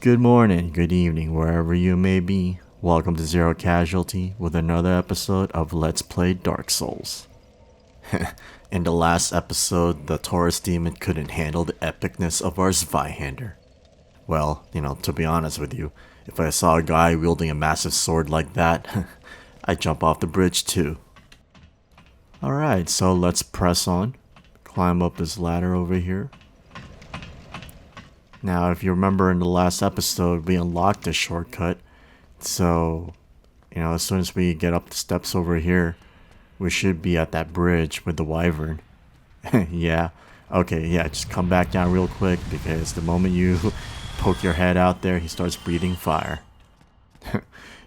Good morning, good evening, wherever you may be. Welcome to Zero Casualty with another episode of Let's Play Dark Souls. In the last episode, the Taurus Demon couldn't handle the epicness of our Zweihander. Well, to be honest with you, if I saw a guy wielding a massive sword like that, I'd jump off the bridge too. Alright, so let's press on. Climb up this ladder over here. Now, if you remember in the last episode, we unlocked this shortcut. So, as soon as we get up the steps over here, we should be at that bridge with the wyvern. Yeah. Okay, yeah, just come back down real quick because the moment you poke your head out there, he starts breathing fire.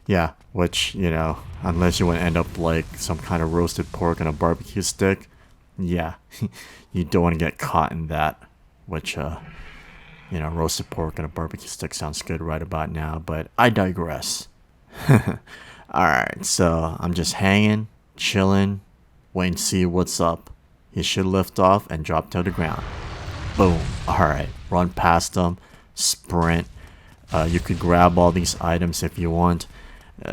Yeah, which, unless you want to end up like some kind of roasted pork on a barbecue stick, yeah, you don't want to get caught in that, which, roasted pork and a barbecue stick sounds good right about now, but I digress. Alright, so I'm just hanging, chilling, waiting to see what's up. He should lift off and drop to the ground. Boom. Alright, run past him, sprint. You could grab all these items if you want.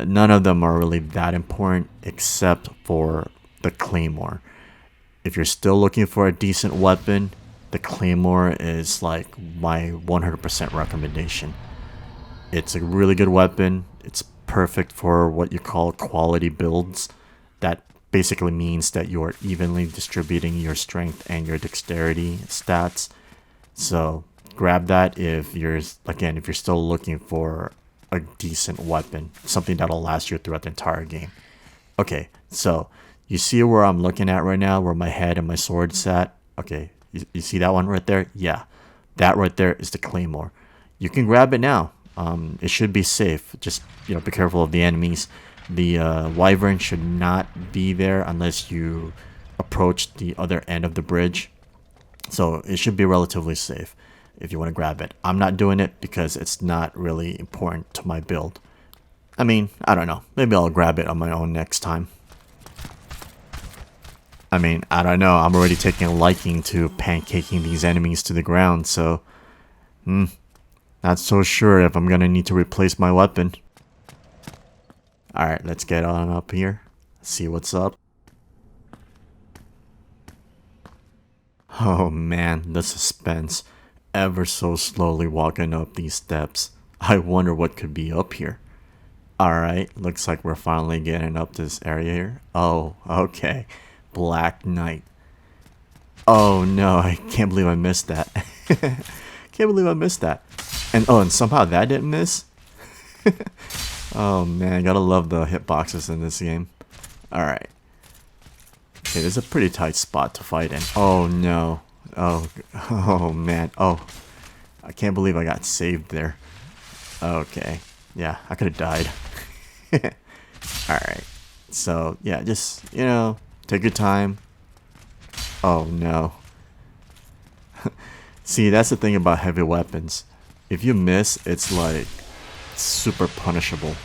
None of them are really that important except for the claymore. If you're still looking for a decent weapon, the claymore is like my 100% recommendation. It's a really good weapon. It's perfect for what you call quality builds. That basically means that you are evenly distributing your strength and your dexterity stats. So grab that if you're still looking for a decent weapon, something that'll last you throughout the entire game. Okay, so you see where I'm looking at right now, where my head and my sword sat? Okay. You see that one right there? Yeah, that right there is the claymore. You can grab it now. It should be safe. Just be careful of the enemies. The wyvern should not be there unless you approach the other end of the bridge. So it should be relatively safe if you want to grab it. I'm not doing it because it's not really important to my build. I mean, I don't know. Maybe I'll grab it on my own next time. I mean, I don't know. I'm already taking a liking to pancaking these enemies to the ground, so not so sure if I'm gonna need to replace my weapon. Alright, let's get on up here. See what's up. Oh man, the suspense. Ever so slowly walking up these steps. I wonder what could be up here. Alright, looks like we're finally getting up this area here. Oh, okay. Black Knight. Oh no, I can't believe I missed that. Can't believe I missed that. And somehow that didn't miss. Oh man, gotta love the hitboxes in this game. Alright. Okay, this is a pretty tight spot to fight in. Oh no. Oh man. Oh. I can't believe I got saved there. Okay. Yeah, I could have died. Alright. So, yeah, just, take your time. Oh no. See, that's the thing about heavy weapons. If you miss, it's like super punishable.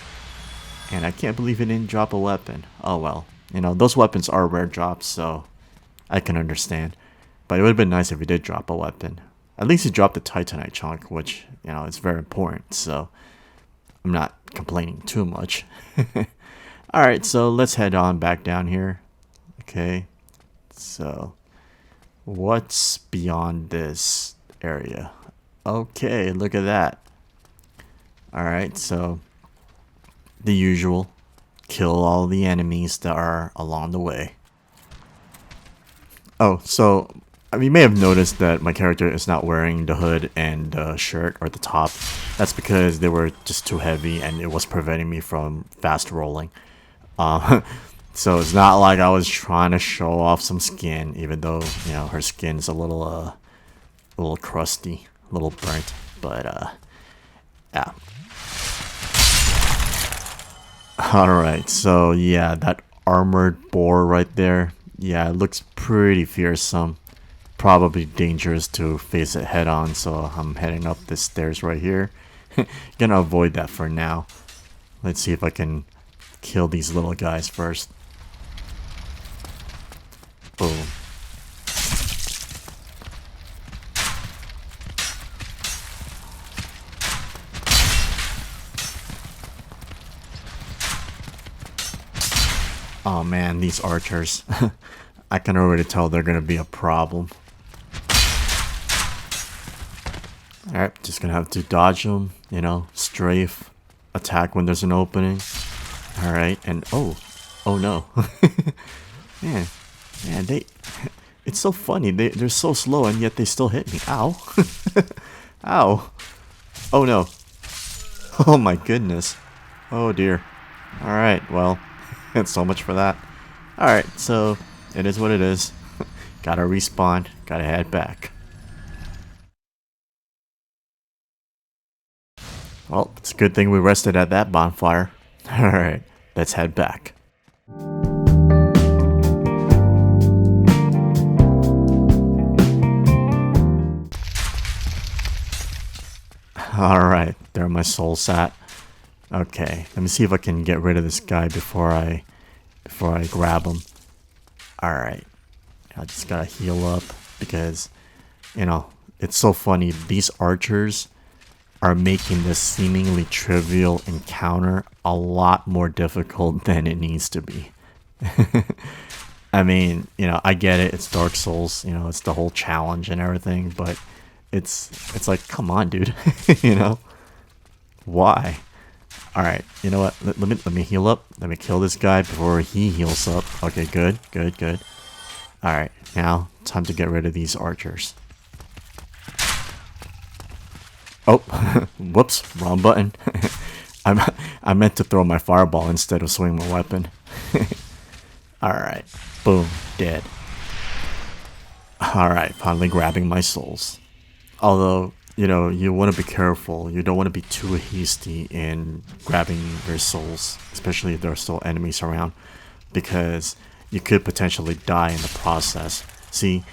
And I can't believe it didn't drop a weapon. Oh well. Those weapons are rare drops, so I can understand. But it would have been nice if he did drop a weapon. At least he dropped the Titanite chunk, which, is very important, so I'm not complaining too much. Alright, so let's head on back down here. Okay, so what's beyond this area? Okay, look at that. Alright, so the usual. Kill all the enemies that are along the way. Oh, so you may have noticed that my character is not wearing the hood and shirt or the top. That's because they were just too heavy and it was preventing me from fast rolling. So it's not like I was trying to show off some skin, even though, her skin's a little crusty, a little burnt, but, yeah. Alright, so yeah, that armored boar right there, yeah, it looks pretty fearsome. Probably dangerous to face it head on, so I'm heading up the stairs right here. Gonna avoid that for now. Let's see if I can kill these little guys first. Boom. Oh man, these archers. I can already tell they're gonna be a problem. Alright, just gonna have to dodge them, you know, strafe, attack when there's an opening. Alright, and oh no. man, it's so funny, they're so slow and yet they still hit me. Ow. Ow. Oh no. Oh my goodness. Oh dear. Alright, well, that's so much for that. Alright, so it is what it is. Gotta respawn, gotta head back. Well, it's a good thing we rested at that bonfire. Alright, let's head back. Alright, there my souls at. Okay, let me see if I can get rid of this guy before I grab him. Alright, I just gotta heal up because, you know, it's so funny. These archers are making this seemingly trivial encounter a lot more difficult than it needs to be. I mean, you know, I get it. It's Dark Souls, you know, it's the whole challenge and everything, but it's like, come on, dude. You know, why? All right, you know what? Let me heal up. Let me kill this guy before he heals up. Okay, good. All right, now time to get rid of these archers. Oh, whoops, wrong button. I meant to throw my fireball instead of swing my weapon. Alright, boom, dead. Alright, finally grabbing my souls. Although, you know, you want to be careful. You don't want to be too hasty in grabbing your souls, especially if there are still enemies around, because you could potentially die in the process. See,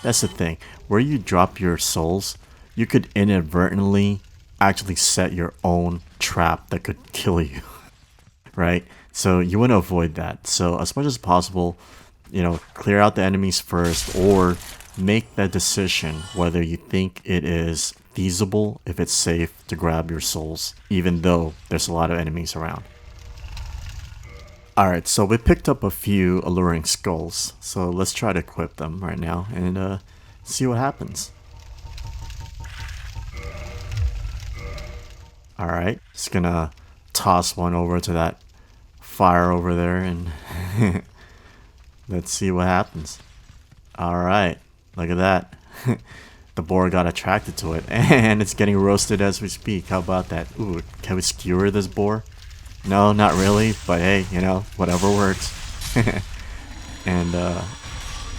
that's the thing. Where you drop your souls, you could inadvertently actually set your own trap that could kill you, right? So you want to avoid that. So as much as possible, you know, clear out the enemies first, or make that decision whether you think it is feasible, if it's safe to grab your souls, even though there's a lot of enemies around. Alright, so we picked up a few alluring skulls, so let's try to equip them right now and see what happens. Alright, just gonna toss one over to that fire over there and let's see what happens. Alright, look at that. The boar got attracted to it and it's getting roasted as we speak. How about that? Ooh, can we skewer this boar? No, not really, but hey, you know, whatever works. And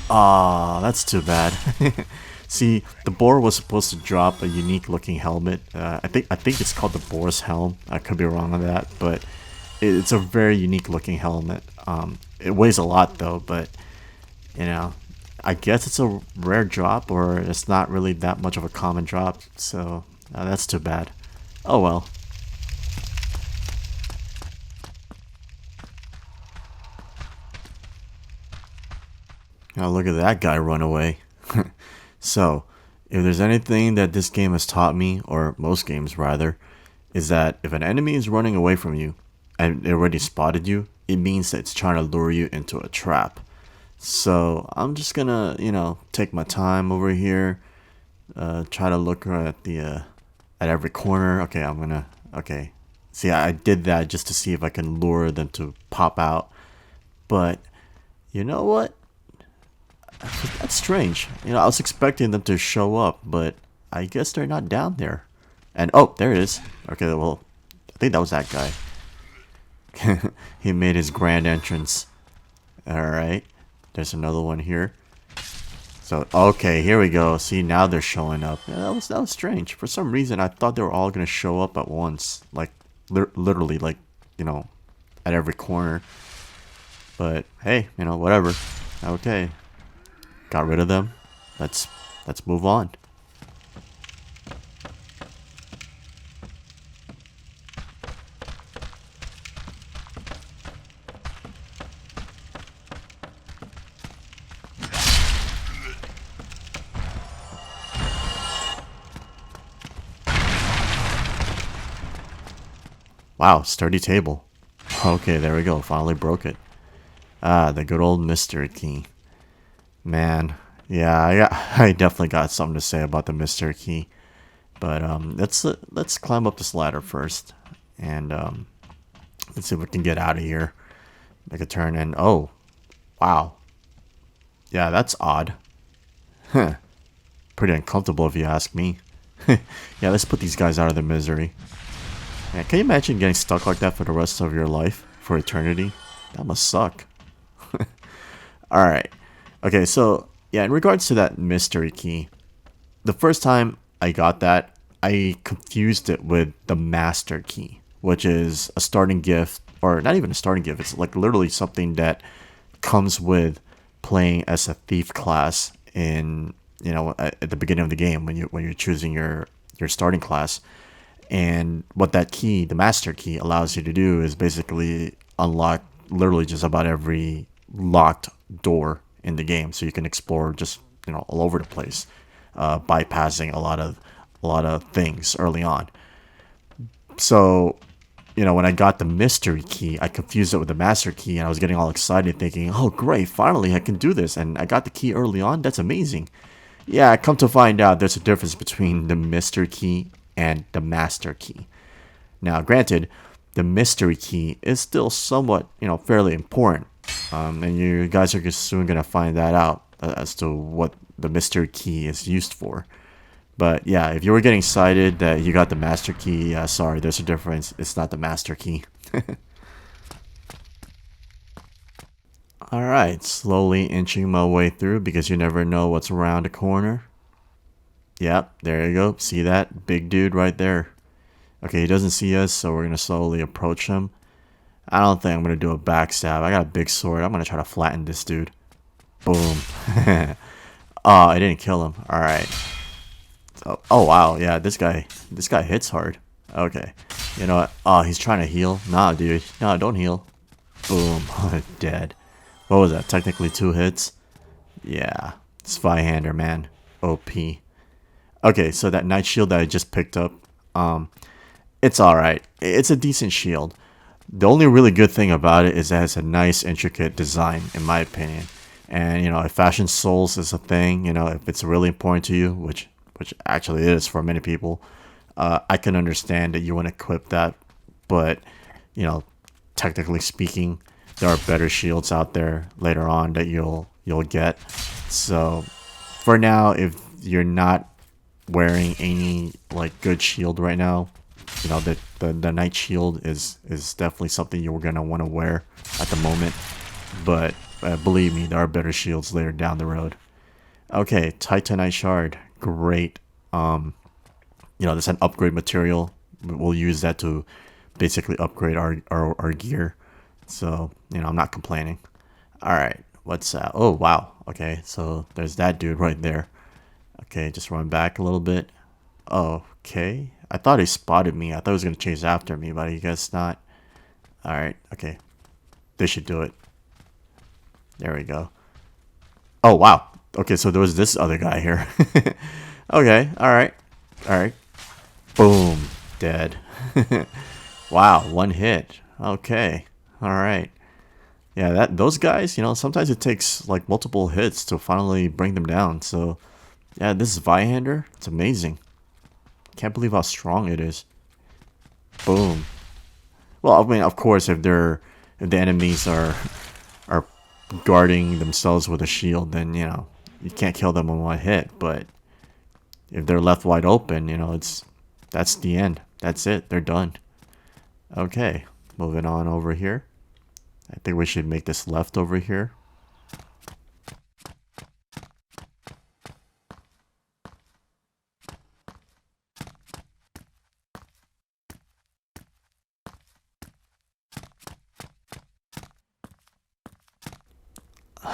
that's too bad. See, the boar was supposed to drop a unique looking helmet. I think it's called the boar's helm. I could be wrong on that, but it's a very unique looking helmet. It weighs a lot though, but you know, I guess it's a rare drop, or it's not really that much of a common drop. So that's too bad. Oh well. Now look at that guy run away. So, if there's anything that this game has taught me, or most games rather, is that if an enemy is running away from you and it already spotted you, it means that it's trying to lure you into a trap. So I'm just gonna, you know, take my time over here, try to look at the at every corner. Okay. See, I did that just to see if I can lure them to pop out. But you know what? That's strange. You know, I was expecting them to show up, but I guess they're not down there. And oh, there it is. Okay, well, I think that was that guy. He made his grand entrance. Alright. There's another one here. So, okay, here we go. See, now they're showing up. Yeah, that was strange. For some reason, I thought they were all going to show up at once. Like, literally, like, you know, at every corner. But, hey, you know, whatever. Okay. Got rid of them. Let's move on. Wow, sturdy table. Okay, there we go. Finally broke it. Ah, the good old mystery key. Man, yeah, I definitely got something to say about the mystery key. But let's climb up this ladder first, and let's see if we can get out of here. Make a turn, and oh, wow, yeah, that's odd. Huh. Pretty uncomfortable if you ask me. Yeah, let's put these guys out of their misery. Man, can you imagine getting stuck like that for the rest of your life? For eternity? That must suck. Alright. Okay, so, yeah, in regards to that mystery key, the first time I got that, I confused it with the master key, which is a starting gift, or not even a starting gift, it's like literally something that comes with playing as a thief class in, you know, at the beginning of the game when you're choosing your starting class. And what that key, the master key, allows you to do is basically unlock literally just about every locked door in the game, so you can explore just, you know, all over the place, bypassing a lot of things early on. So, you know, when I got the mystery key, I confused it with the master key, and I was getting all excited, thinking, "Oh, great! Finally, I can do this!" And I got the key early on. That's amazing. Yeah, come to find out, there's a difference between the mystery key and the master key. Now, granted, the mystery key is still somewhat, you know, fairly important, and you guys are just soon gonna find that out as to what the mystery key is used for. But yeah, if you were getting excited that you got the master key, yeah, sorry, there's a difference. It's not the master key. Alright, slowly inching my way through because you never know what's around the corner. Yep, there you go. See that? Big dude right there. Okay, he doesn't see us, so we're going to slowly approach him. I don't think I'm going to do a backstab. I got a big sword. I'm going to try to flatten this dude. Boom. Oh, I didn't kill him. Alright. Oh, wow. Yeah, this guy hits hard. Okay. You know what? Oh, he's trying to heal. Nah, dude. No, don't heal. Boom. Dead. What was that? Technically 2 hits? Yeah. Spyhander, man. OP. Okay, so that knight shield that I just picked up, it's alright. It's a decent shield. The only really good thing about it is that it has a nice, intricate design, in my opinion. And, you know, if fashion souls is a thing, you know, if it's really important to you, which actually is for many people, I can understand that you want to equip that. But, you know, technically speaking, there are better shields out there later on that you'll get. So, for now, if you're not wearing any like good shield right now, you know, the knight shield is definitely something you're gonna want to wear at the moment. But believe me, there are better shields later down the road. Okay, Titanite shard, great. You know, there's an upgrade material. We'll use that to basically upgrade our gear. So, you know, I'm not complaining. All right, what's that? Oh wow. Okay, so there's that dude right there. Okay, just run back a little bit. Okay. I thought he spotted me. I thought he was going to chase after me, but I guess not. Alright, okay. They should do it. There we go. Oh, wow. Okay, so there was this other guy here. Okay, alright. Alright. Boom. Dead. Wow, 1 hit. Okay. Alright. Yeah, those guys, you know, sometimes it takes like multiple hits to finally bring them down. So, yeah, this is Vihander. It's amazing. Can't believe how strong it is. Boom. Well, I mean, of course, if the enemies are guarding themselves with a shield, then, you know, you can't kill them in 1 hit. But if they're left wide open, you know, that's the end. That's it. They're done. Okay, moving on over here. I think we should make this left over here.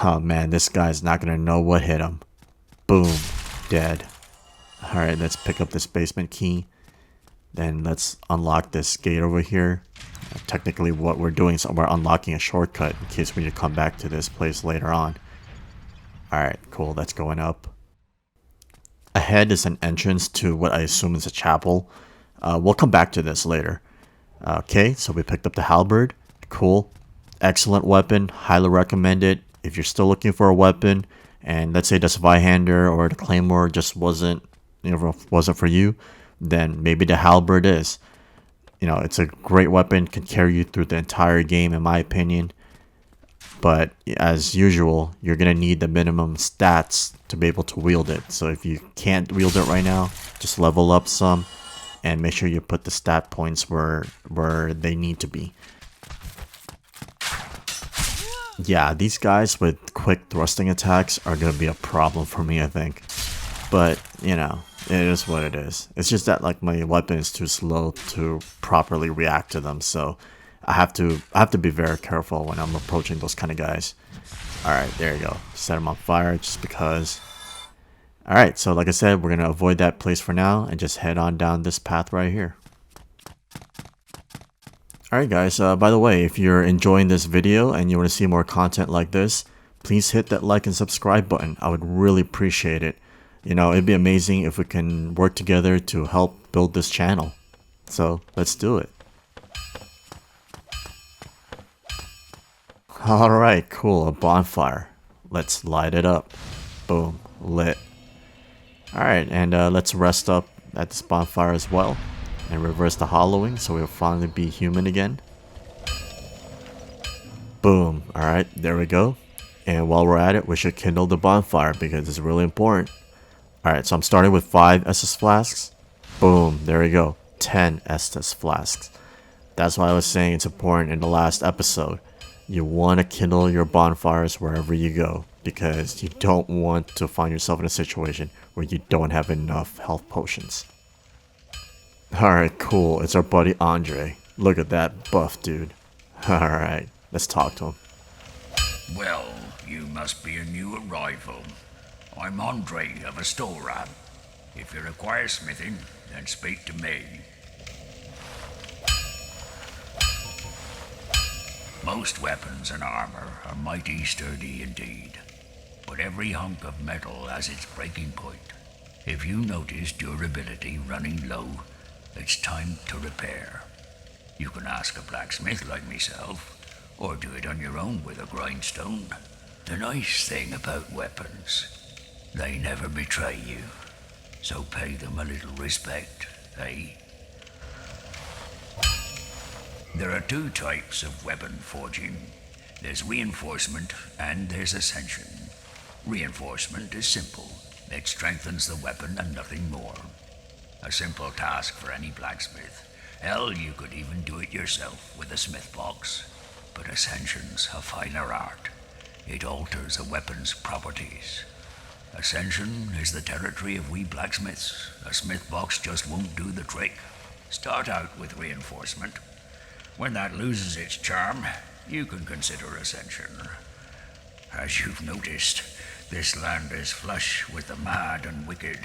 Oh man, this guy's not gonna know what hit him. Boom. Dead. Alright, let's pick up this basement key. Then let's unlock this gate over here. Technically what we're doing is we're unlocking a shortcut in case we need to come back to this place later on. Alright, cool, that's going up. Ahead is an entrance to what I assume is a chapel. We'll come back to this later. Okay, so we picked up the halberd. Cool. excellent weapon, highly recommend it. If you're still looking for a weapon, and let's say the Zweihander or the Claymore just wasn't for you, then maybe the Halberd is. It's a great weapon, can carry you through the entire game in my opinion. But as usual, you're going to need the minimum stats to be able to wield it. So if you can't wield it right now, just level up some and make sure you put the stat points where they need to be. Yeah, these guys with quick thrusting attacks are going to be a problem for me, I think. But, it is what it is. It's just that like my weapon is too slow to properly react to them, so I have to be very careful when I'm approaching those kind of guys. Alright, there you go. Set them on fire just because. Alright, so like I said, we're going to avoid that place for now and just head on down this path right here. Alright guys, by the way, if you're enjoying this video and you want to see more content like this, please hit that like and subscribe button. I would really appreciate it. It'd be amazing if we can work together to help build this channel. So, let's do it. Alright, cool, a bonfire. Let's light it up. Boom, lit. Alright, and let's rest up at this bonfire as well. And reverse the hollowing so we'll finally be human again. Boom, alright, there we go. And while we're at it, we should kindle the bonfire because it's really important. Alright, so I'm starting with 5 Estus flasks. Boom, there we go. 10 Estus flasks. That's why I was saying it's important in the last episode. You want to kindle your bonfires wherever you go, because you don't want to find yourself in a situation where you don't have enough health potions. Alright, cool. It's our buddy Andre. Look at that buff dude. Alright, let's talk to him. Well, you must be a new arrival. I'm Andre of Astoria. If you require smithing, then speak to me. Most weapons and armor are mighty sturdy indeed, but every hunk of metal has its breaking point. If you notice durability running low, it's time to repair. You can ask a blacksmith like myself, or do it on your own with a grindstone. The nice thing about weapons, they never betray you, so pay them a little respect, eh? There are 2 types of weapon forging. There's reinforcement and there's ascension. Reinforcement is simple. It strengthens the weapon and nothing more. A simple task for any blacksmith. Hell, you could even do it yourself with a smith box. But ascension's a finer art. It alters a weapon's properties. Ascension is the territory of we blacksmiths. A smith box just won't do the trick. Start out with reinforcement. When that loses its charm, you can consider ascension. As you've noticed, this land is flush with the mad and wicked.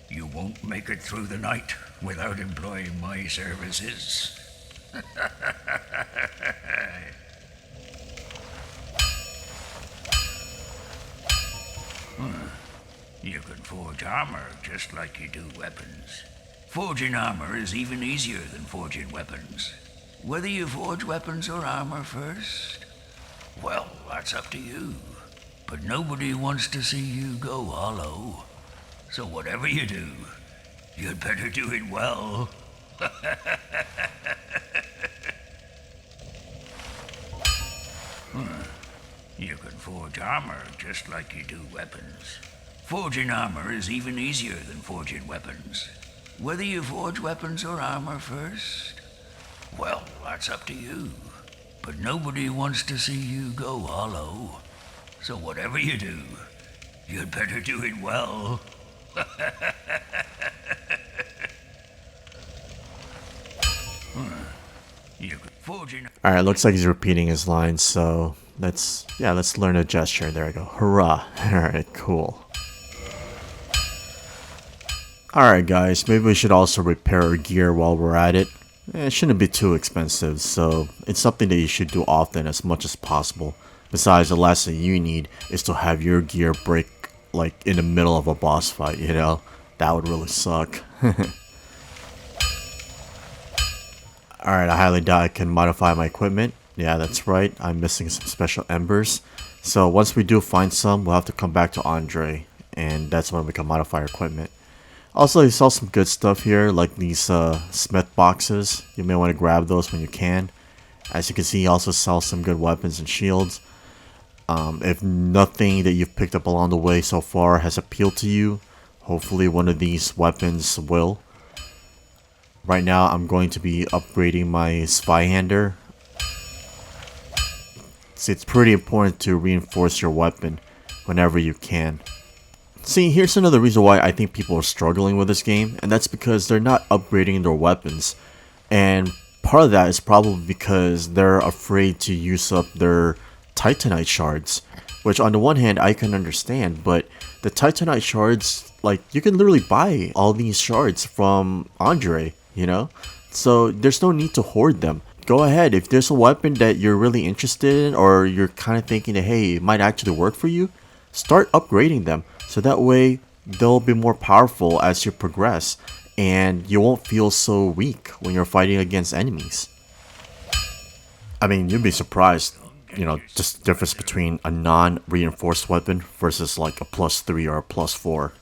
You won't make it through the night without employing my services. You can forge armor just like you do weapons. Forging armor is even easier than forging weapons. Whether you forge weapons or armor first, well, that's up to you. But nobody wants to see you go hollow. So whatever you do, you'd better do it well. You can forge armor just like you do weapons. Forging armor is even easier than forging weapons. Whether you forge weapons or armor first, well, that's up to you. But nobody wants to see you go hollow. So whatever you do, you'd better do it well. Alright, looks like he's repeating his lines, so let's learn a gesture. There we go. Hurrah. Alright, cool. Alright guys, maybe we should also repair our gear while we're at it. It shouldn't be too expensive, so it's something that you should do often as much as possible. Besides, the last thing you need is to have your gear break like in the middle of a boss fight, you know? That would really suck. Alright, I highly doubt I can modify my equipment. Yeah, that's right. I'm missing some special embers. So once we do find some, we'll have to come back to Andre, and that's when we can modify our equipment. Also, he sells some good stuff here, like these smith boxes. You may want to grab those when you can. As you can see, he also sells some good weapons and shields. If nothing that you've picked up along the way so far has appealed to you, hopefully one of these weapons will. Right now, I'm going to be upgrading my Spyhander. See, it's pretty important to reinforce your weapon whenever you can. See, here's another reason why I think people are struggling with this game, and that's because they're not upgrading their weapons. And part of that is probably because they're afraid to use up their Titanite shards, which on the one hand I can understand, but the Titanite shards, like, you can literally buy all these shards from Andre, you know? So there's no need to hoard them. Go ahead, if there's a weapon that you're really interested in, or you're kind of thinking that, hey, it might actually work for you, start upgrading them. So that way, they'll be more powerful as you progress, and you won't feel so weak when you're fighting against enemies. I mean, you'd be surprised, you know, just the difference between a non-reinforced weapon versus like a +3 or a +4.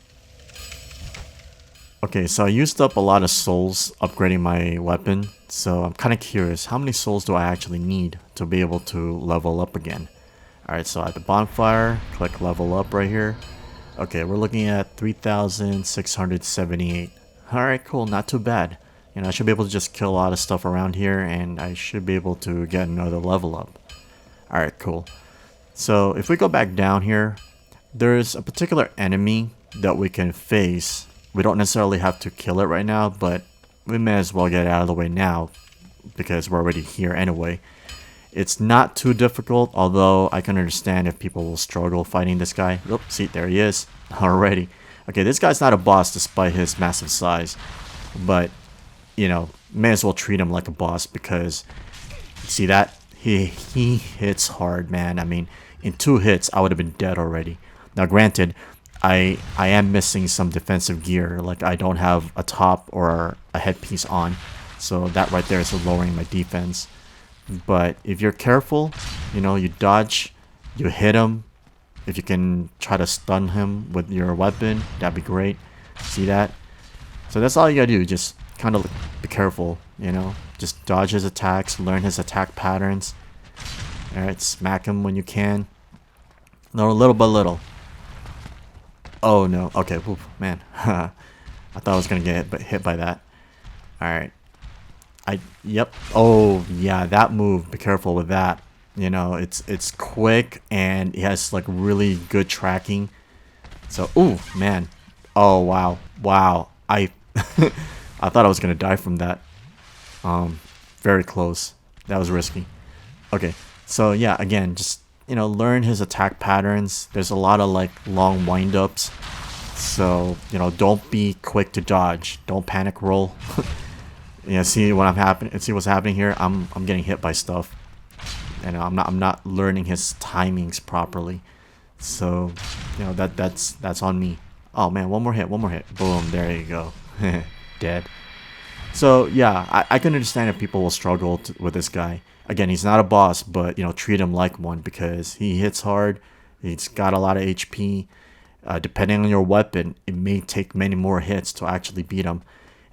Okay, so I used up a lot of souls upgrading my weapon, so I'm kind of curious, how many souls do I actually need to be able to level up again? Alright, so at the bonfire, click level up right here. Okay, we're looking at 3,678. Alright, cool, not too bad. You know, I should be able to just kill a lot of stuff around here, and I should be able to get another level up. Alright, cool. So, if we go back down here, there's a particular enemy that we can face. We don't necessarily have to kill it right now, but we may as well get it out of the way now, because we're already here anyway. It's not too difficult, although I can understand if people will struggle fighting this guy. Oh, see, there he is. Already. Okay, this guy's not a boss despite his massive size. But, you know, may as well treat him like a boss because, see that? He hits hard, man. I mean, in 2 hits, I would have been dead already. Now, granted, I am missing some defensive gear. Like, I don't have a top or a headpiece on. So that right there is lowering my defense. But if you're careful, you know, you dodge, you hit him. If you can try to stun him with your weapon, that'd be great. See that? So that's all you gotta do. Just kind of be careful, you know. Just dodge his attacks, learn his attack patterns. Alright, smack him when you can. No, little by little. Oh no. Okay, oof, man. I thought I was gonna get hit by that. Alright. Yep. Oh yeah, that move. Be careful with that. You know, it's quick and it has like really good tracking. So, ooh, man. Oh wow, wow. I I thought I was gonna die from that. Very close. That was risky. Okay, so yeah, again, just, you know, learn his attack patterns. There's a lot of like long wind-ups. So, you know, don't be quick to dodge. Don't panic roll. Yeah, see see what's happening here? I'm getting hit by stuff. And I'm not learning his timings properly. So, you know, that's on me. Oh man, one more hit. Boom, there you go. Dead. So yeah, I can understand if people will struggle with this guy. Again, he's not a boss, but you know, treat him like one because he hits hard. He's got a lot of HP. Depending on your weapon, it may take many more hits to actually beat him.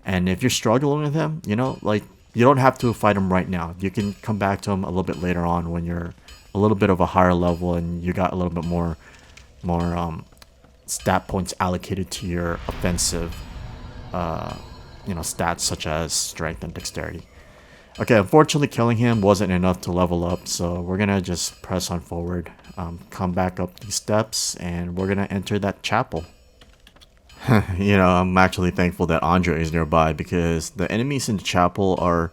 And if you're struggling with him, you know, like, you don't have to fight him right now. You can come back to him a little bit later on when you're a little bit of a higher level and you got a little bit more stat points allocated to your offensive, you know, stats such as strength and dexterity. Okay, unfortunately, killing him wasn't enough to level up, so we're gonna just press on forward, come back up these steps, and we're gonna enter that chapel. You know, I'm actually thankful that Andre is nearby because the enemies in the chapel are,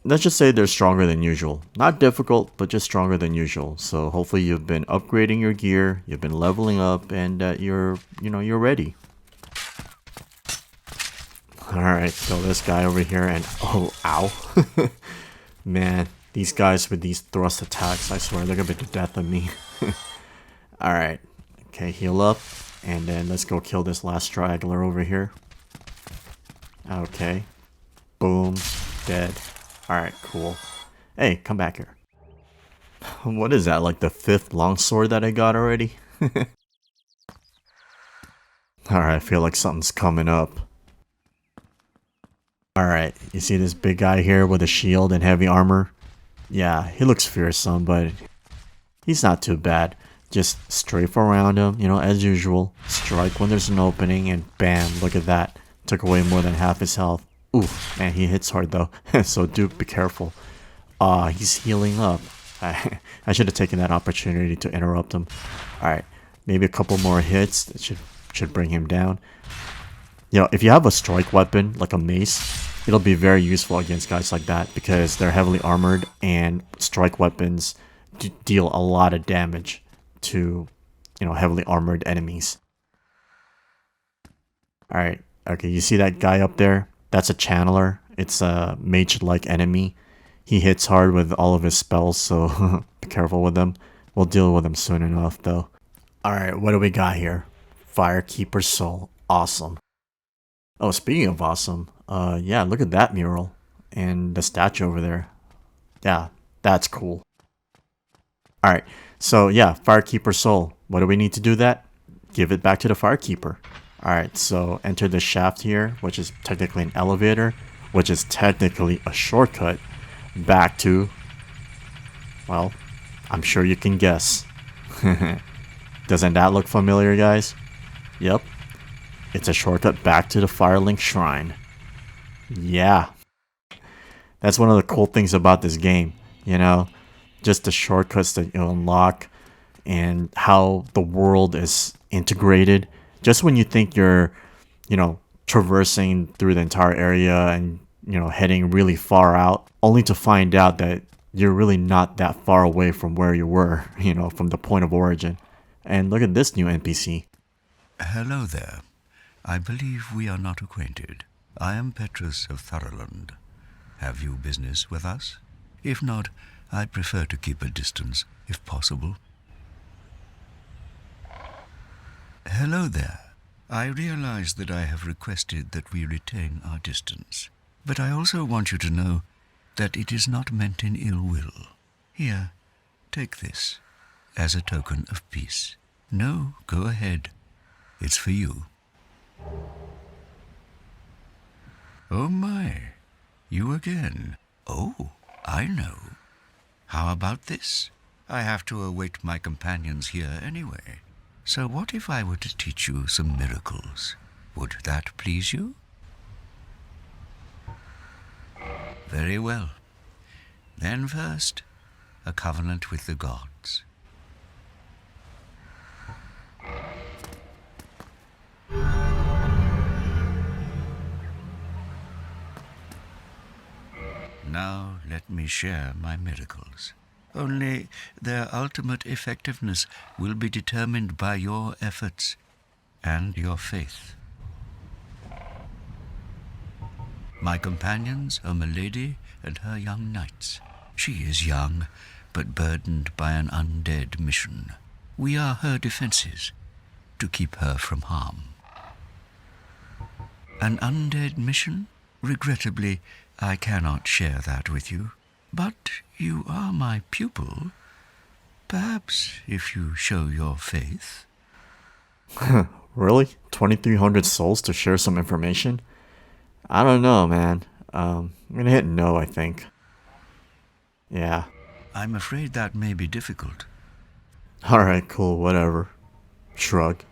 let's just say they're stronger than usual. Not difficult, but just stronger than usual. So hopefully you've been upgrading your gear, you've been leveling up, and you're ready. Alright, kill this guy over here, and oh, ow. Man, these guys with these thrust attacks, I swear, they're gonna be the death of me. Alright, okay, heal up. And then let's go kill this last straggler over here. Okay. Boom. Dead. Alright, cool. Hey, come back here. What is that, like the 5th longsword that I got already? Alright, I feel like something's coming up. Alright, you see this big guy here with a shield and heavy armor? Yeah, he looks fearsome, but he's not too bad. Just strafe around him, you know, as usual. Strike when there's an opening, and bam, look at that. Took away more than half his health. Oof, man, he hits hard though. So Duke, be careful. He's healing up. I should have taken that opportunity to interrupt him. Alright, maybe a couple more hits. That should bring him down. You know, if you have a strike weapon, like a mace, it'll be very useful against guys like that because they're heavily armored and strike weapons deal a lot of damage to, you know, heavily armored enemies. Alright, okay, you see that guy up there? That's a channeler. It's a mage-like enemy. He hits hard with all of his spells, so be careful with him. We'll deal with him soon enough, though. Alright, what do we got here? Firekeeper Soul. Awesome. Oh, speaking of awesome, yeah, look at that mural. And the statue over there. Yeah, that's cool. Alright, so yeah, Firekeeper Soul. What do we need to do that? Give it back to the Firekeeper. Alright, so enter the shaft here, which is technically an elevator, which is technically a shortcut back to, well, I'm sure you can guess. Doesn't that look familiar, guys? Yep. It's a shortcut back to the Firelink Shrine. Yeah. That's one of the cool things about this game, you know? Just the shortcuts that you unlock and how the world is integrated. Just when you think you're, you know, traversing through the entire area and, you know, heading really far out, only to find out that you're really not that far away from where you were, you know, from the point of origin. And look at this new NPC. Hello there. I believe we are not acquainted. I am Petrus of Thoroland. Have you business with us? If not, I prefer to keep a distance, if possible. Hello there. I realize that I have requested that we retain our distance, but I also want you to know that it is not meant in ill will. Here, take this, as a token of peace. No, go ahead. It's for you. Oh my, you again. Oh, I know. How about this? I have to await my companions here anyway. So what if I were to teach you some miracles? Would that please you? Very well. Then first, a covenant with the gods. Now let me share my miracles. Only their ultimate effectiveness will be determined by your efforts and your faith. My companions are Milady and her young knights. She is young, but burdened by an undead mission. We are her defenses, to keep her from harm. An undead mission? Regrettably, I cannot share that with you. But you are my pupil. Perhaps if you show your faith. Really? 2,300 souls to share some information? I don't know, man. I'm gonna hit no, I think. Yeah. I'm afraid that may be difficult. Alright, cool, whatever. Shrug.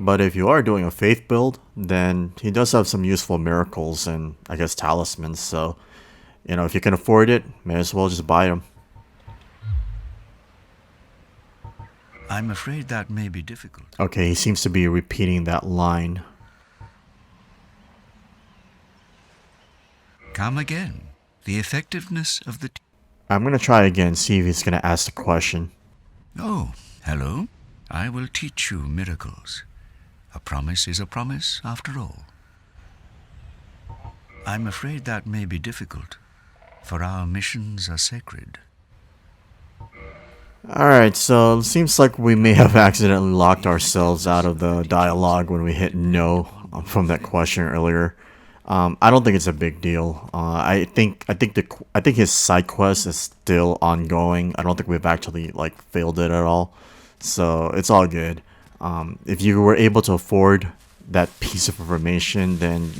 But if you are doing a faith build, then he does have some useful miracles and, I guess, talismans, so, you know, if you can afford it, may as well just buy them. I'm afraid that may be difficult. Okay, he seems to be repeating that line. Come again. The effectiveness of the... I'm gonna try again, see if he's gonna ask the question. Oh, hello. I will teach you miracles. A promise is a promise, after all. I'm afraid that may be difficult, for our missions are sacred. Alright, so it seems like we may have accidentally locked ourselves out of the dialogue when we hit no from that question earlier. I don't think it's a big deal. I think his side quest is still ongoing. I don't think we've actually like failed it at all, so it's all good. If you were able to afford that piece of information, then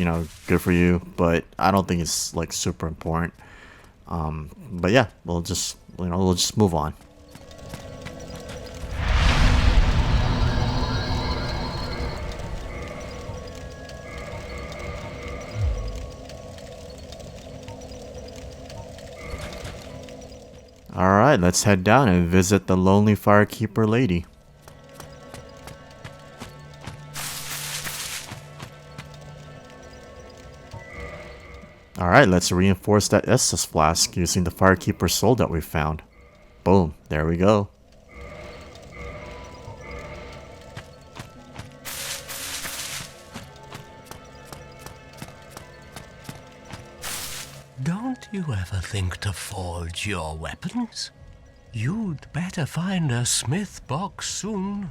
good for you. But I don't think it's like super important. But yeah, we'll just move on. Alright, let's head down and visit the lonely firekeeper lady. Alright, let's reinforce that Estus flask using the firekeeper soul that we found. Boom, there we go. Don't you ever think to forge your weapons? You'd better find a smith box soon,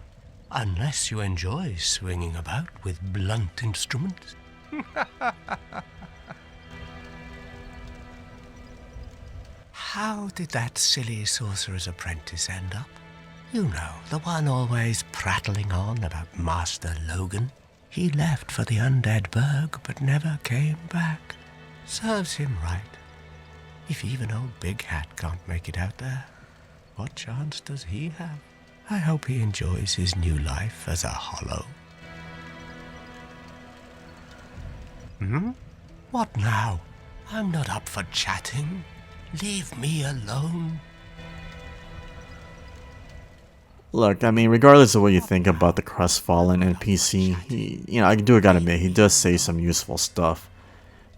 unless you enjoy swinging about with blunt instruments. How did that silly sorcerer's apprentice end up? You know, the one always prattling on about Master Logan. He left for the Undead Burg, but never came back. Serves him right. If even old Big Hat can't make it out there, what chance does he have? I hope he enjoys his new life as a hollow. What now? I'm not up for chatting. Leave me alone. Look, I mean, regardless of what you think about the crestfallen NPC, I gotta admit, he does say some useful stuff.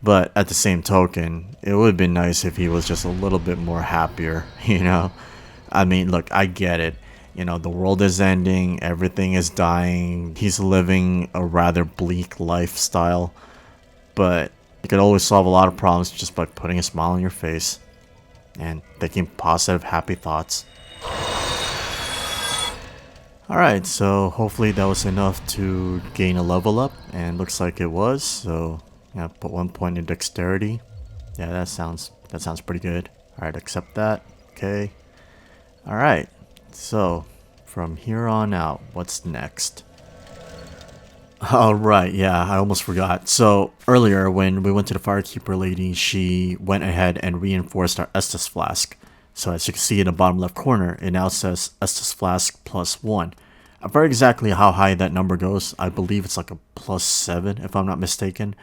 But at the same token, it would have been nice if he was just a little bit more happier, I mean, look, I get it. The world is ending, everything is dying, he's living a rather bleak lifestyle. But you could always solve a lot of problems just by putting a smile on your face and thinking positive, happy thoughts. Alright, so hopefully that was enough to gain a level up, and looks like it was, so yeah, put 1 point in dexterity. Yeah, that sounds pretty good. Alright, accept that. Okay. Alright, so from here on out, what's next? Alright, yeah, I almost forgot. So earlier when we went to the firekeeper lady, she went ahead and reinforced our Estus flask. So as you can see in the bottom left corner, it now says Estus flask +1. I forget exactly how high that number goes. I believe it's like a +7 if I'm not mistaken.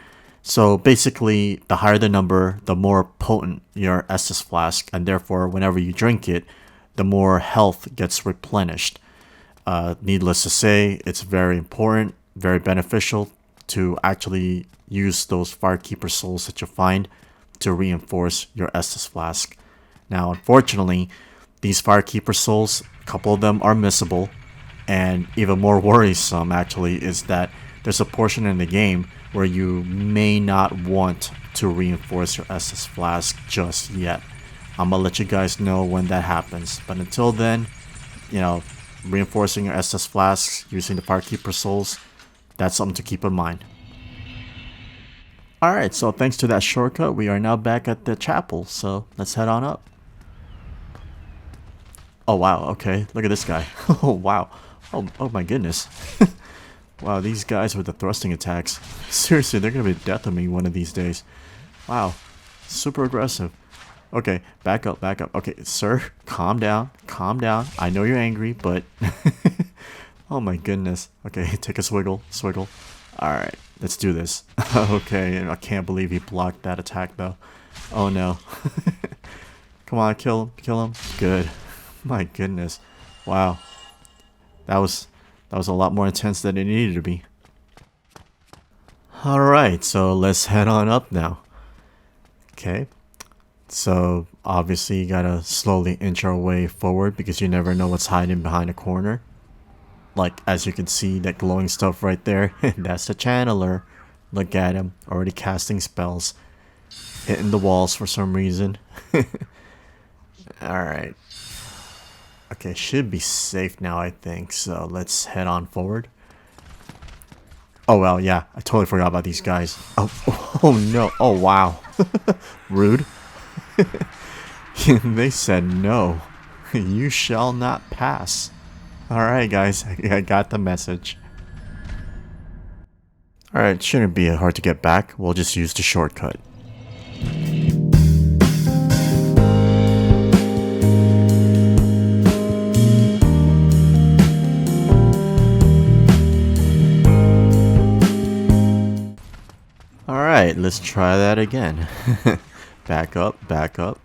So basically, the higher the number, the more potent your Estus flask, and therefore whenever you drink it, the more health gets replenished. Needless to say, it's very important, very beneficial to actually use those firekeeper souls that you find to reinforce your Estus flask. Now, unfortunately, these firekeeper souls, a couple of them are missable, and even more worrisome actually is that there's a portion in the game where you may not want to reinforce your Estus flask just yet. I'm gonna let you guys know when that happens, but until then, reinforcing your Estus flasks using the firekeeper souls, that's something to keep in mind. Alright, so thanks to that shortcut, we are now back at the chapel, so let's head on up. Oh wow, okay, look at this guy. Oh wow, oh my goodness. Wow, these guys with the thrusting attacks, seriously, they're gonna be the death of me one of these days. Wow, super aggressive. Okay, back up. Okay, sir, calm down. I know you're angry, but oh my goodness. Okay, take a swiggle. Alright, let's do this. Okay, I can't believe he blocked that attack though. Oh no. Come on, kill him. Good. My goodness. Wow. That was a lot more intense than it needed to be. Alright, so let's head on up now. Okay. So obviously you gotta slowly inch our way forward because you never know what's hiding behind a corner. Like, as you can see, that glowing stuff right there, that's the channeler. Look at him, already casting spells. Hitting the walls for some reason. Alright. Okay, should be safe now, I think. So let's head on forward. Oh, well, yeah. I totally forgot about these guys. Oh no. Oh, wow. Rude. They said no. You shall not pass. Alright, guys. I got the message. Alright, shouldn't be hard to get back. We'll just use the shortcut. Alright, let's try that again. Back up, back up.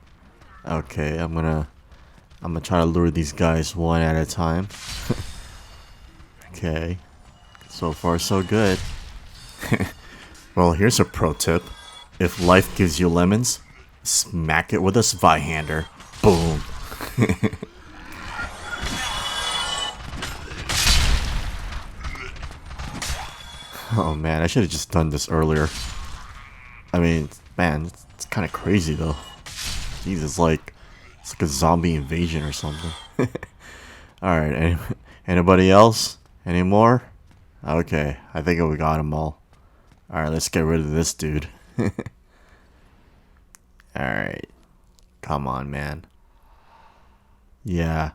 Okay, I'm gonna try to lure these guys one at a time. Okay. So far so good. Well, here's a pro tip. If life gives you lemons, smack it with a Zweihander. Boom. Oh man, I should have just done this earlier. I mean, man, it's kind of crazy though. Jesus, it's like a zombie invasion or something. Alright, anybody else? Any more? Okay, I think we got them all. Alright, let's get rid of this dude. Alright. Come on, man. Yeah.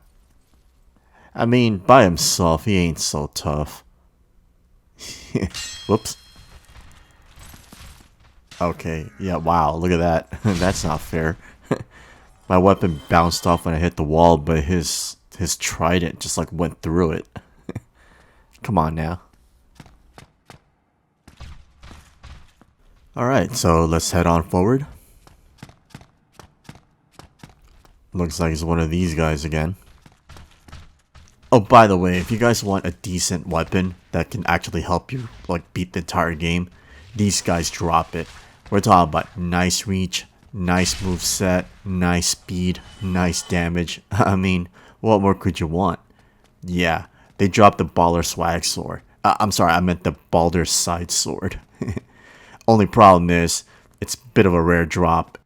I mean, by himself, he ain't so tough. Whoops. Okay, yeah, wow, look at that. That's not fair. My weapon bounced off when I hit the wall, but his trident just like went through it. Come on now. Alright, so let's head on forward. Looks like it's one of these guys again. Oh, by the way, if you guys want a decent weapon that can actually help you like beat the entire game, these guys drop it. We're talking about nice reach, nice move set, nice speed, nice damage. I mean, what more could you want? Yeah, they dropped the Baller Swag Sword. I'm sorry, I meant the Baldur's Side Sword. Only problem is, it's a bit of a rare drop.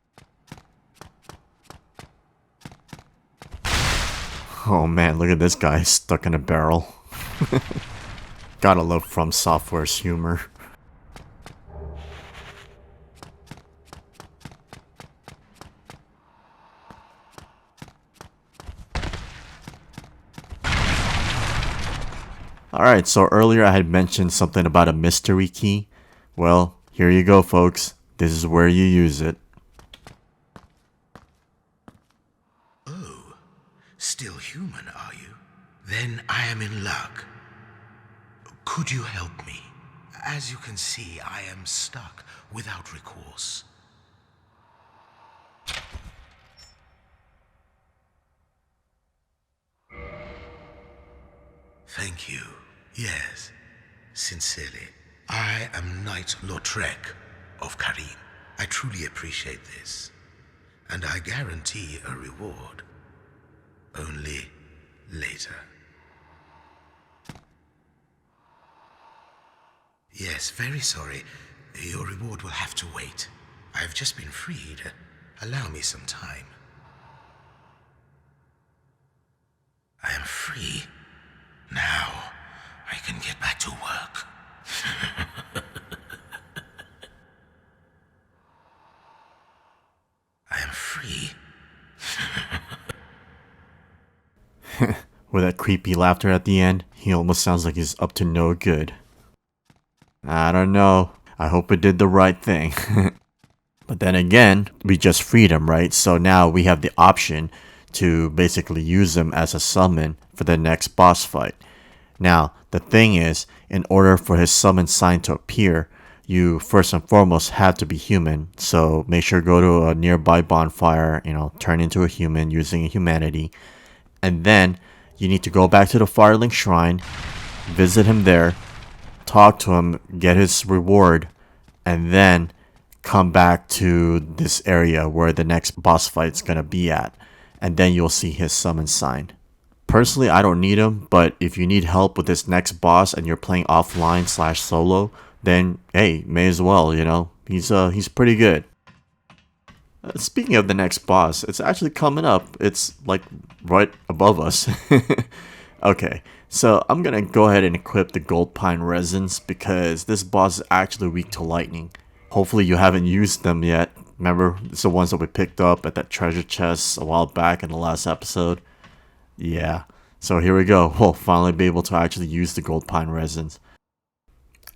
Oh man, look at this guy stuck in a barrel. Gotta love From Software's humor. Alright, so earlier I had mentioned something about a mystery key. Well, here you go, folks. This is where you use it. Oh, still human, are you? Then I am in luck. Could you help me? As you can see, I am stuck without recourse. Thank you. Yes, sincerely. I am Knight Lautrec of Karim. I truly appreciate this, and I guarantee a reward. Only later. Yes, very sorry. Your reward will have to wait. I've just been freed. Allow me some time. I am free. Now, I can get back to work. I am free. With that creepy laughter at the end, he almost sounds like he's up to no good. I don't know. I hope it did the right thing. But then again, we just freed him, right? So now we have the option to basically use him as a summon for the next boss fight. Now, the thing is, in order for his summon sign to appear, you first and foremost have to be human. So make sure to go to a nearby bonfire, turn into a human using humanity. And then you need to go back to the Firelink Shrine, visit him there, talk to him, get his reward, and then come back to this area where the next boss fight is going to be at. And then you'll see his summon sign. Personally, I don't need him, but if you need help with this next boss and you're playing offline / solo, then hey, may as well, he's pretty good. Speaking of the next boss, it's actually coming up. It's like right above us. Okay, So I'm gonna go ahead and equip the gold pine resins because this boss is actually weak to lightning. Hopefully you haven't used them yet. Remember, it's the ones that we picked up at that treasure chest a while back in the last episode. Yeah, so here we go. We'll finally be able to actually use the gold pine resins.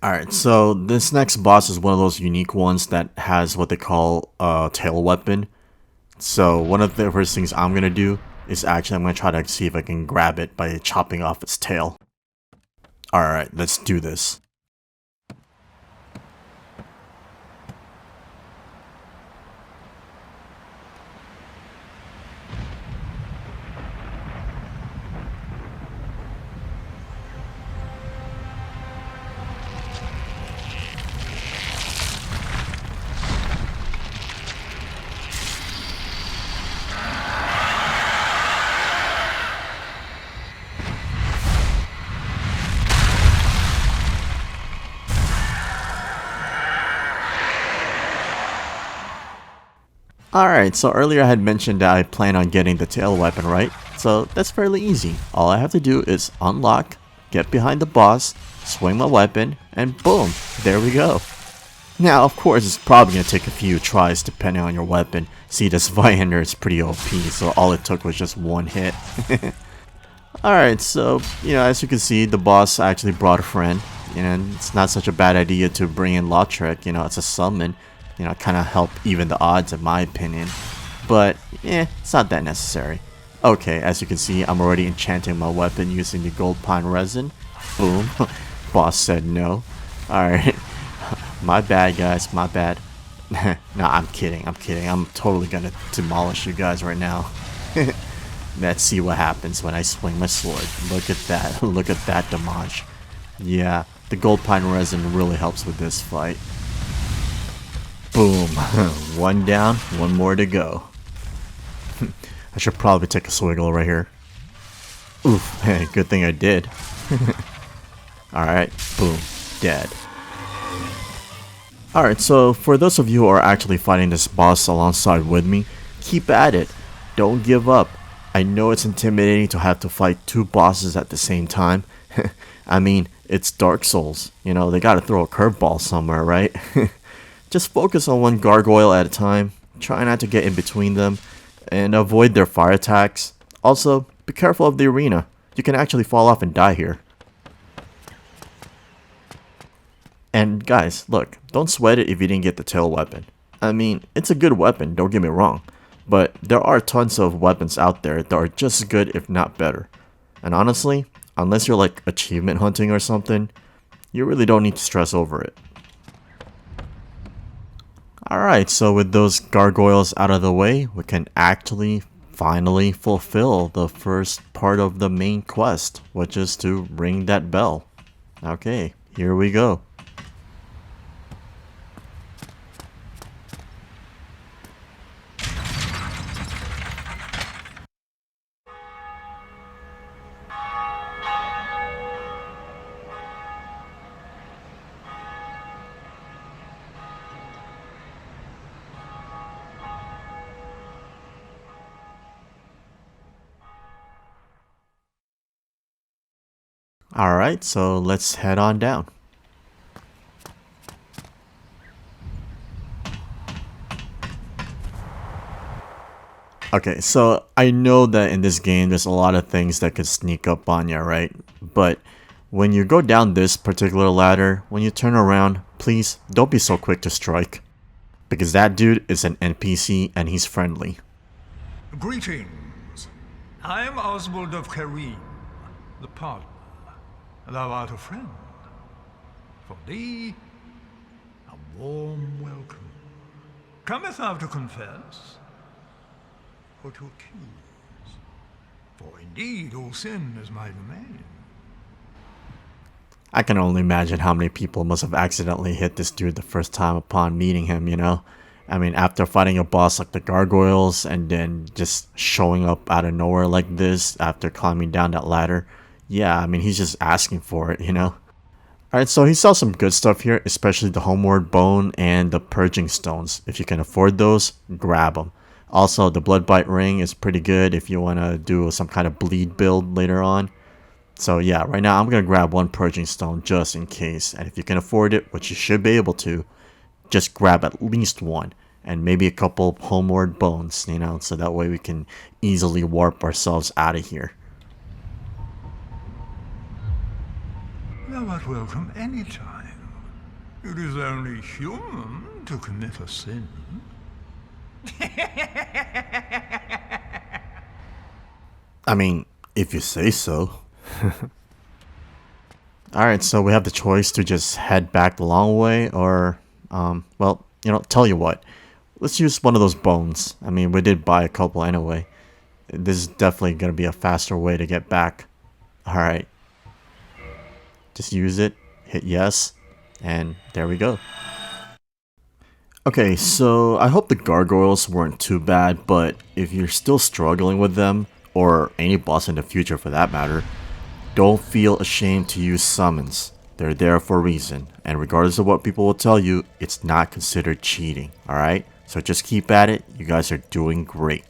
Alright, so this next boss is one of those unique ones that has what they call a tail weapon. So one of the first things I'm going to do is actually I'm going to try to see if I can grab it by chopping off its tail. Alright, let's do this. Alright, so earlier I had mentioned that I plan on getting the tail weapon, right? So that's fairly easy. All I have to do is unlock, get behind the boss, swing my weapon, and boom, there we go. Now, of course, it's probably going to take a few tries depending on your weapon. See, this Viander is pretty OP, so all it took was just one hit. Alright, so, as you can see, the boss actually brought a friend. And it's not such a bad idea to bring in Lautrec, it's a summon. Kind of help even the odds in my opinion. But, it's not that necessary. Okay, as you can see, I'm already enchanting my weapon using the gold pine resin. Boom. Boss said no. Alright. My bad, guys. My bad. No, I'm kidding. I'm totally gonna demolish you guys right now. Let's see what happens when I swing my sword. Look at that. Look at that damage. Yeah, the gold pine resin really helps with this fight. Boom. One down, one more to go. I should probably take a swiggle right here. Oof, hey, good thing I did. Alright, boom, dead. Alright, so for those of you who are actually fighting this boss alongside with me, keep at it. Don't give up. I know it's intimidating to have to fight two bosses at the same time. I mean, it's Dark Souls. They gotta throw a curveball somewhere, right? Just focus on one gargoyle at a time, try not to get in between them, and avoid their fire attacks. Also, be careful of the arena. You can actually fall off and die here. And guys, look, don't sweat it if you didn't get the tail weapon. I mean, it's a good weapon, don't get me wrong, but there are tons of weapons out there that are just as good if not better. And honestly, unless you're like achievement hunting or something, you really don't need to stress over it. Alright, so with those gargoyles out of the way, we can actually finally fulfill the first part of the main quest, which is to ring that bell. Okay, here we go. Alright, so let's head on down. Okay, so I know that in this game there's a lot of things that could sneak up on you, right? But when you go down this particular ladder, when you turn around, please don't be so quick to strike. Because that dude is an NPC and he's friendly. Greetings. I am Oswald of Karim, the partner. Thou art a friend. For thee, a warm welcome. Cometh thou to confess, or to accuse? For indeed all sin is my domain. I can only imagine how many people must have accidentally hit this dude the first time upon meeting him, I mean, after fighting a boss like the gargoyles and then just showing up out of nowhere like this after climbing down that ladder. Yeah, I mean, he's just asking for it, Alright, so he sells some good stuff here, especially the Homeward Bone and the Purging Stones. If you can afford those, grab them. Also, the Bloodbite Ring is pretty good if you want to do some kind of bleed build later on. So yeah, right now I'm going to grab one purging stone just in case. And if you can afford it, which you should be able to, just grab at least one. And maybe a couple homeward bones, you know, so that way we can easily warp ourselves out of here. Thou art welcome any time. It is only human to commit a sin. I mean, if you say so. Alright, so we have the choice to just head back the long way or, well, you know, tell you what. Let's use one of those bones. I mean, we did buy a couple anyway. This is definitely going to be a faster way to get back. Alright. Just use it, hit yes, and there we go. Okay, so I hope the gargoyles weren't too bad, but if you're still struggling with them, or any boss in the future for that matter, don't feel ashamed to use summons. They're there for a reason, and regardless of what people will tell you, it's not considered cheating, alright? So just keep at it, you guys are doing great.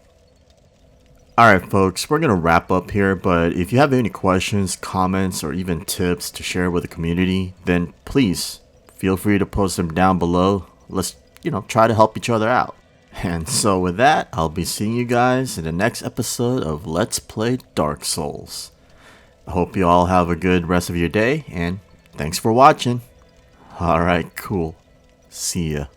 Alright folks, we're going to wrap up here, but if you have any questions, comments, or even tips to share with the community, then please feel free to post them down below. Let's, you know, try to help each other out. And so with that, I'll be seeing you guys in the next episode of Let's Play Dark Souls. I hope you all have a good rest of your day, and thanks for watching. Alright, cool. See ya.